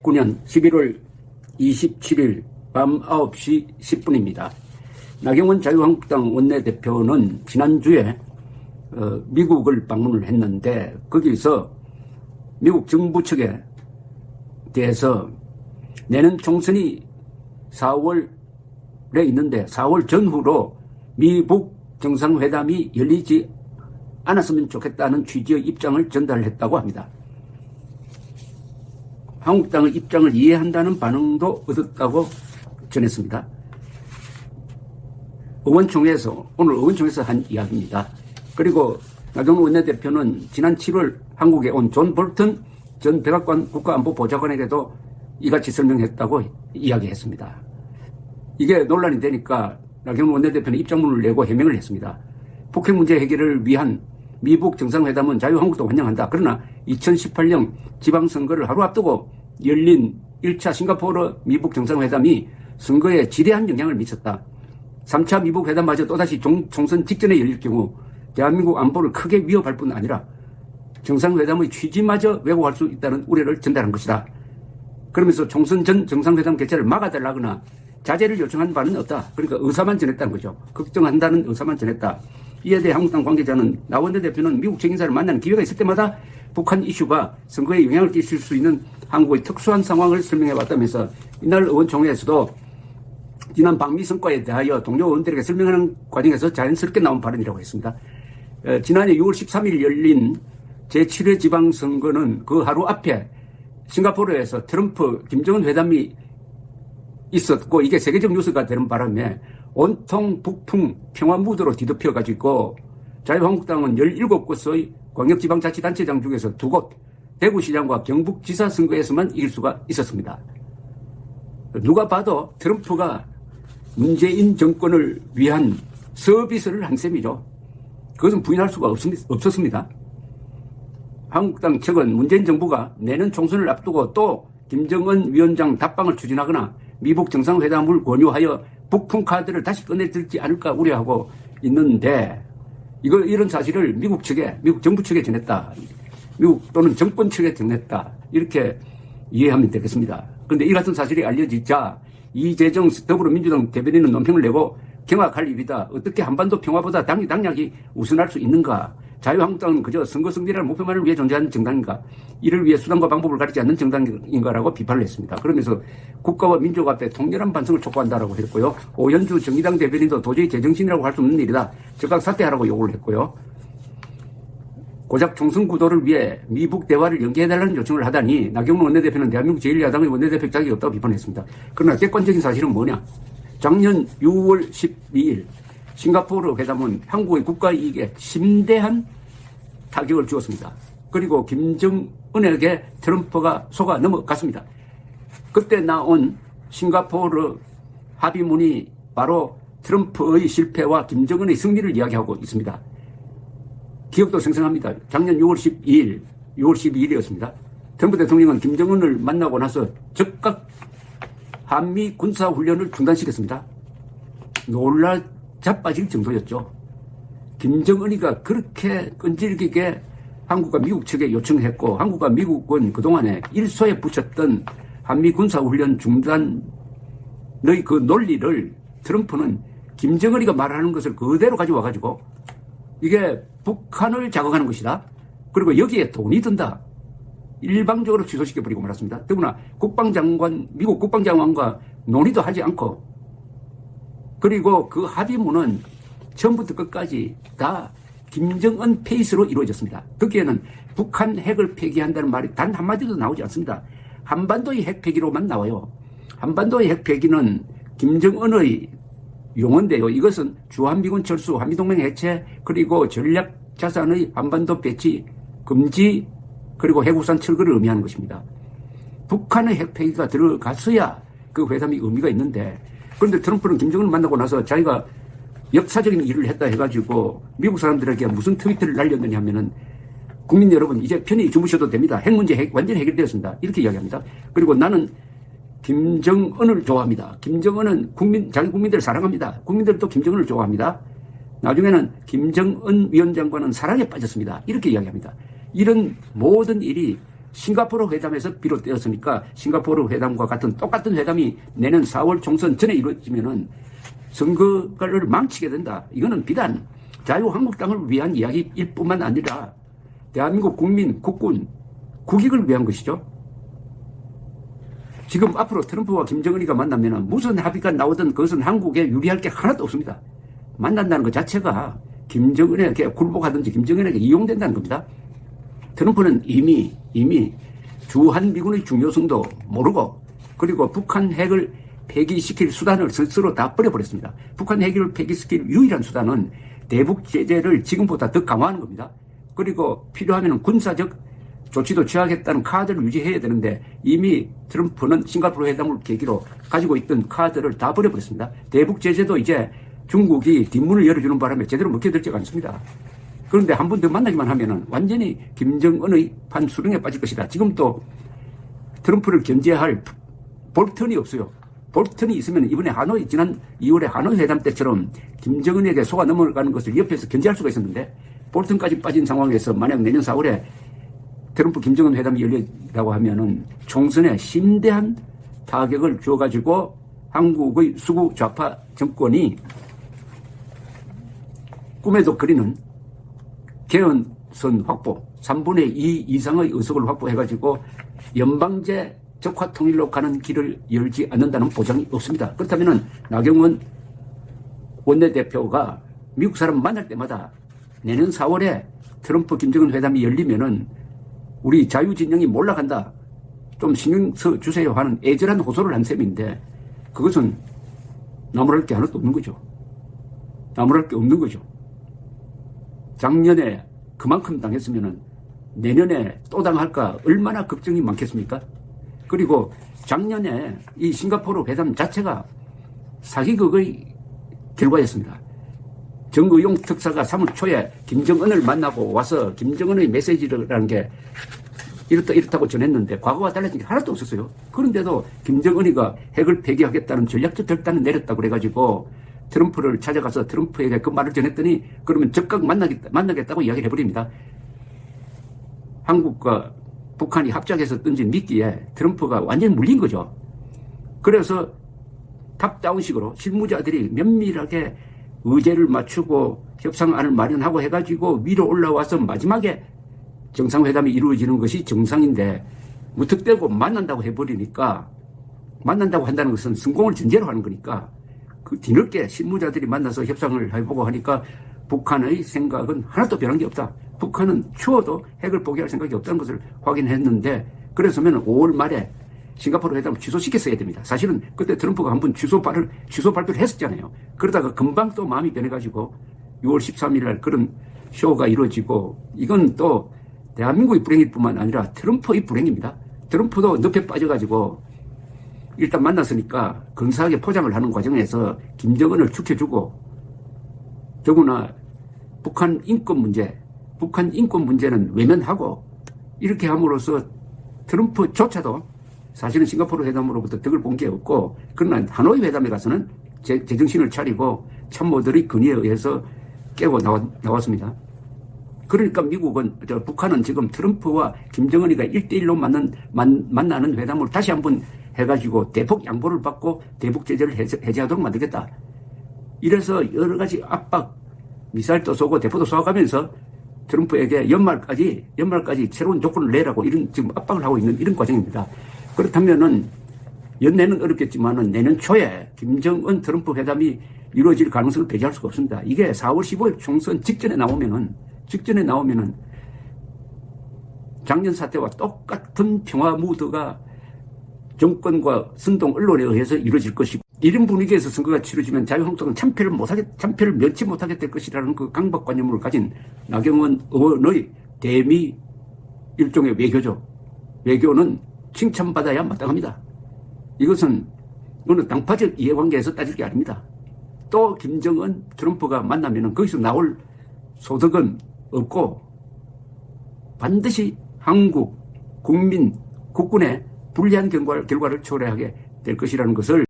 2019년 11월 27일 밤 9시 10분입니다. 나경원 자유한국당 원내대표는 지난주에 미국을 방문을 했는데 거기서 미국 정부 측에 대해서 내년 총선이 4월에 있는데 4월 전후로 미북 정상회담이 열리지 않았으면 좋겠다는 취지의 입장을 전달했다고 합니다. 한국당의 입장을 이해한다는 반응도 얻었다고 전했습니다. 오늘 의원총회에서 한 이야기입니다. 그리고 나경원 원내대표는 지난 7월 한국에 온 존 볼튼 전 백악관 국가안보보좌관에게도 이같이 설명했다고 이야기했습니다. 이게 논란이 되니까 나경원 원내대표는 입장문을 내고 해명을 했습니다. 북핵 문제 해결을 위한 미북 정상회담은 자유한국도 환영한다. 그러나 2018년 지방선거를 하루 앞두고 열린 1차 싱가포르 미북 정상회담이 선거에 지대한 영향을 미쳤다. 3차 미북 회담마저 또다시 총선 직전에 열릴 경우 대한민국 안보를 크게 위협할 뿐 아니라 정상회담의 취지마저 왜곡할 수 있다는 우려를 전달한 것이다. 그러면서 총선 전 정상회담 개최를 막아달라거나 자제를 요청한 바는 없다. 그러니까 의사만 전했다는 거죠. 걱정한다는 의사만 전했다. 이에 대해 한국당 관계자는 나 원내대표는 미국 책임자를 만나는 기회가 있을 때마다 북한 이슈가 선거에 영향을 끼칠 수 있는 한국의 특수한 상황을 설명해왔다면서 이날 의원총회에서도 지난 방미 성과에 대하여 동료 의원들에게 설명하는 과정에서 자연스럽게 나온 발언이라고 했습니다. 지난해 6월 13일 열린 제7회 지방선거는 그 하루 앞에 싱가포르에서 트럼프 김정은 회담이 있었고 이게 세계적 뉴스가 되는 바람에 온통 북풍 평화 무드로 뒤덮여가지고 자유한국당은 17곳의 광역지방자치단체장 중에서 2곳 대구시장과 경북지사 선거에서만 이길 수가 있었습니다. 누가 봐도 트럼프가 문재인 정권을 위한 서비스를 한 셈이죠. 그것은 부인할 수가 없었습니다. 한국당 측은 문재인 정부가 내년 총선을 앞두고 또 김정은 위원장 답방을 추진하거나 미북 정상회담을 권유하여 북풍 카드를 다시 꺼내들지 않을까 우려하고 있는데 이런 사실을 미국 정부 측에 전했다. 미국 또는 정권 측에 전했다. 이렇게 이해하면 되겠습니다. 그런데 이 같은 사실이 알려지자 이재정 더불어민주당 대변인은 논평을 내고 경악할 일이다. 어떻게 한반도 평화보다 당락이 우선할 수 있는가? 자유한국당은 그저 선거 승리라는 목표만을 위해 존재하는 정당인가? 이를 위해 수단과 방법을 가리지 않는 정당인가라고 비판을 했습니다. 그러면서 국가와 민족 앞에 통렬한 반성을 촉구한다라고 했고요. 오연주 정의당 대변인도 도저히 제정신이라고 할 수 없는 일이다. 즉각 사퇴하라고 요구를 했고요. 고작 총선 구도를 위해 미북 대화를 연기해달라는 요청을 하다니 나경원 원내대표는 대한민국 제1야당의 원내대표 자격이 없다고 비판했습니다. 그러나 객관적인 사실은 뭐냐? 작년 6월 12일 싱가포르 회담은 한국의 국가 이익에 심대한 타격을 주었습니다. 그리고 김정은에게 트럼프가 속아 넘어갔습니다. 그때 나온 싱가포르 합의문이 바로 트럼프의 실패와 김정은의 승리를 이야기하고 있습니다. 기억도 생생합니다. 작년 6월 12일이었습니다. 트럼프 대통령은 김정은을 만나고 나서 즉각 한미 군사훈련을 중단시켰습니다. 놀라 자빠질 정도였죠. 김정은이가 그렇게 끈질기게 한국과 미국 측에 요청했고 한국과 미국은 그동안에 일소에 붙였던 한미 군사훈련 중단의 그 논리를 트럼프는 김정은이가 말하는 것을 그대로 가져와가지고 이게 북한을 자극하는 것이다. 그리고 여기에 돈이 든다. 일방적으로 취소시켜버리고 말았습니다. 더구나 미국 국방장관과 논의도 하지 않고 그리고 그 합의문은 처음부터 끝까지 다 김정은 페이스로 이루어졌습니다. 거기에는 북한 핵을 폐기한다는 말이 단 한마디도 나오지 않습니다. 한반도의 핵 폐기로만 나와요. 한반도의 핵 폐기는 김정은의 용어인데요. 이것은 주한미군 철수, 한미동맹 해체, 그리고 전략자산의 한반도 배치, 금지, 그리고 해구산 철거를 의미하는 것입니다. 북한의 핵 폐기가 들어갔어야 그 회담이 의미가 있는데 그런데 트럼프는 김정은을 만나고 나서 자기가 역사적인 일을 했다 해가지고 미국 사람들에게 무슨 트위터를 날렸느냐 하면은 국민 여러분 이제 편히 주무셔도 됩니다. 핵 문제 완전히 해결되었습니다. 이렇게 이야기합니다. 그리고 나는 김정은을 좋아합니다. 김정은은 자기 국민들을 사랑합니다. 국민들도 김정은을 좋아합니다. 나중에는 김정은 위원장과는 사랑에 빠졌습니다. 이렇게 이야기합니다. 이런 모든 일이 싱가포르 회담에서 비롯되었으니까 싱가포르 회담과 같은 똑같은 회담이 내년 4월 총선 전에 이루어지면은 선거를 망치게 된다. 이거는 비단 자유한국당을 위한 이야기일 뿐만 아니라 대한민국 국민, 국군, 국익을 위한 것이죠. 지금 앞으로 트럼프와 김정은이가 만나면 무슨 합의가 나오든 그것은 한국에 유리할 게 하나도 없습니다. 만난다는 것 자체가 김정은에게 굴복하든지 김정은에게 이용된다는 겁니다. 트럼프는 이미 주한미군의 중요성도 모르고 그리고 북한 핵을 폐기시킬 수단을 스스로 다 버려버렸습니다. 북한 핵을 폐기시킬 유일한 수단은 대북 제재를 지금보다 더 강화하는 겁니다. 그리고 필요하면 군사적 조치도 취하겠다는 카드를 유지해야 되는데 이미 트럼프는 싱가포르 회담을 계기로 가지고 있던 카드를 다 버려버렸습니다. 대북 제재도 이제 중국이 뒷문을 열어주는 바람에 제대로 먹혀들지가 않습니다. 그런데 한 번 더 만나기만 하면은 완전히 김정은의 판수령에 빠질 것이다. 지금 또 트럼프를 견제할 볼턴이 없어요. 볼턴이 있으면 이번에 지난 2월에 하노이 회담 때처럼 김정은에게 속아 넘어가는 것을 옆에서 견제할 수가 있었는데 볼턴까지 빠진 상황에서 만약 내년 4월에 트럼프 김정은 회담이 열린다고 하면은 총선에 심대한 타격을 줘가지고 한국의 수구 좌파 정권이 꿈에도 그리는 개헌선 확보, 3분의 2 이상의 의석을 확보해가지고 연방제 적화 통일로 가는 길을 열지 않는다는 보장이 없습니다. 그렇다면 나경원 원내대표가 미국 사람 만날 때마다 내년 4월에 트럼프 김정은 회담이 열리면은 우리 자유진영이 몰락한다. 좀 신경 써 주세요 하는 애절한 호소를 한 셈인데 그것은 나무랄 게 하나도 없는 거죠. 나무랄 게 없는 거죠. 작년에 그만큼 당했으면은 내년에 또 당할까 얼마나 걱정이 많겠습니까? 그리고 작년에 이 싱가포르 회담 자체가 사기극의 결과였습니다. 정의용 특사가 3월 초에 김정은을 만나고 와서 김정은의 메시지라는 게 이렇다고 전했는데 과거와 달라진 게 하나도 없었어요. 그런데도 김정은이가 핵을 폐기하겠다는 전략적 결단을 내렸다고 그래가지고 트럼프를 찾아가서 트럼프에게 그 말을 전했더니 그러면 즉각 만나겠다고 이야기를 해버립니다. 한국과 북한이 합작해서 던진 미끼에 트럼프가 완전히 물린 거죠. 그래서 탑다운식으로 실무자들이 면밀하게 의제를 맞추고 협상안을 마련하고 해가지고 위로 올라와서 마지막에 정상회담이 이루어지는 것이 정상인데 무턱대고 만난다고 해버리니까 만난다고 한다는 것은 성공을 전제로 하는 거니까 그 뒤늦게 실무자들이 만나서 협상을 해보고 하니까 북한의 생각은 하나도 변한 게 없다. 북한은 추워도 핵을 포기할 생각이 없다는 것을 확인했는데 그래서면 5월 말에 싱가포르 회담을 취소시켰어야 됩니다. 사실은 그때 트럼프가 한번 취소 발표를 했었잖아요. 그러다가 금방 또 마음이 변해가지고 6월 13일 날 그런 쇼가 이루어지고 이건 또 대한민국의 불행일 뿐만 아니라 트럼프의 불행입니다. 트럼프도 늪에 빠져가지고 일단 만났으니까 근사하게 포장을 하는 과정에서 김정은을 죽여주고 더구나 북한 인권 문제는 외면하고 이렇게 함으로써 트럼프조차도 사실은 싱가포르 회담으로부터 덕을 본 게 없고 그러나 하노이 회담에 가서는 제정신을 차리고 참모들의 건의에 의해서 깨고 나왔습니다. 그러니까 북한은 지금 트럼프와 김정은이가 1대1로 만나는 회담을 다시 한번 해가지고 대폭 양보를 받고 대북 제재를 해제하도록 만들겠다. 이래서 여러 가지 압박, 미사일도 쏘고 대포도 쏘아가면서 트럼프에게 연말까지 새로운 조건을 내라고 이런 지금 압박을 하고 있는 이런 과정입니다. 그렇다면은 연내는 어렵겠지만은 내년 초에 김정은 트럼프 회담이 이루어질 가능성을 배제할 수가 없습니다. 이게 4월 15일 총선 직전에 나오면은 작년 사태와 똑같은 평화 무드가 정권과 선동 언론에 의해서 이루어질 것이고 이런 분위기에서 선거가 치러지면 자유한국당은 참패를 면치 못하게 될 것이라는 그 강박관념을 가진 나경원 의원의 대미 일종의 외교죠. 외교는 칭찬받아야 마땅합니다. 이것은 어느 당파적 이해관계에서 따질 게 아닙니다. 또 김정은 트럼프가 만나면 거기서 나올 소득은 없고 반드시 한국 국민 국군의 불리한 결과를 초래하게 될 것이라는 것을